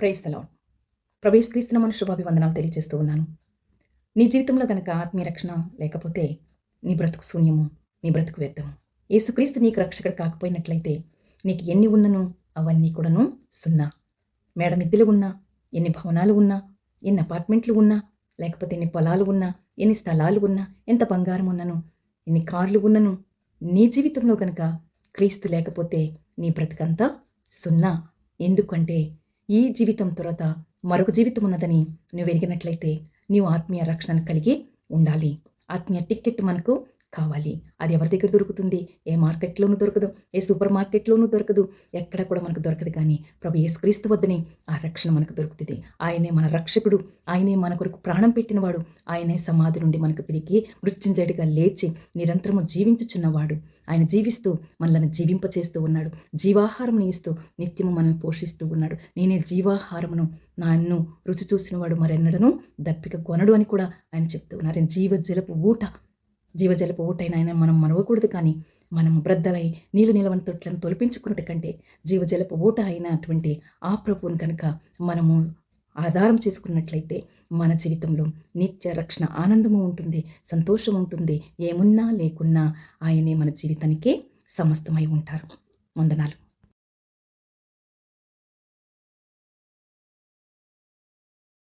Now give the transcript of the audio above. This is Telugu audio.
Praise the lord. ప్రభు యేసుక్రీస్తునామమున శుభాభివందనాలు తెలియజేస్తూ ఉన్నాను. నీ జీవితంలో గనక ఆత్మీయ రక్షణ లేకపోతే నీ బ్రతుకు శూన్యము, నీ బ్రతుకు వ్యర్థము. యేసుక్రీస్తు నీకు రక్షకుడు కాకపోయినట్లయితే నీకు ఎన్ని ఉన్నను అవన్నీ కూడాను సున్నా. మేడ మిద్దెలు ఉన్నా, ఎన్ని భవనాలు ఉన్నా, ఎన్ని అపార్ట్మెంట్లు ఉన్నా, లేకపోతే ఎన్ని పొలాలు ఉన్నా, ఎన్ని స్థలాలు ఉన్నా, ఎంత బంగారం ఉన్నను, ఎన్ని కార్లు ఉన్నను, నీ జీవితంలో గనక క్రీస్తు లేకపోతే నీ బ్రతుకంతా సున్నా. ఎందుకంటే ఈ జీవితం తర్వాత మరొక జీవితం ఉన్నదని నువ్వు ఎరిగినట్లయితే నీవు ఆత్మీయ రక్షణను కలిగి ఉండాలి. ఆత్మీయ టికెట్ మనకు కావాలి. అది ఎవరి దగ్గర దొరుకుతుంది? ఏ మార్కెట్లోనూ దొరకదు, ఏ సూపర్ మార్కెట్లోనూ దొరకదు, ఎక్కడ కూడా మనకు దొరకదు. కానీ ప్రభు యేసుక్రీస్తు వద్దనే ఆ రక్షణ మనకు దొరుకుతుంది. ఆయనే మన రక్షకుడు, ఆయనే మన కొరకు ప్రాణం పెట్టినవాడు, ఆయనే సమాధి నుండి మనకు తిరిగి మృత్యుంజయుడిగా లేచి నిరంతరము జీవించుచున్నవాడు. ఆయన జీవిస్తూ మనల్ని జీవింపచేస్తూ ఉన్నాడు. జీవాహారమును ఇస్తూ నిత్యము మనల్ని పోషిస్తూ ఉన్నాడు. నేనే జీవాహారమును, నన్ను రుచి చూసిన వాడు మరెన్నడను దప్పిక కొనడు అని కూడా ఆయన చెప్తూ ఉన్నారు. జీవజలపు ఊటైన ఆయన మనం మరవకూడదు. కానీ మనము బ్రద్దలై నీళ్లు నిలవని తొట్లను తొలిపించుకున్నట్టు కంటే జీవజలపు ఊట అయినటువంటి ఆ ప్రభువుని కనుక మనము ఆధారం చేసుకున్నట్లయితే మన జీవితంలో నిత్య రక్షణ ఆనందము ఉంటుంది, సంతోషం ఉంటుంది. ఏమున్నా లేకున్నా ఆయనే మన జీవితానికి సమస్తమై ఉంటారు. వందనాలు.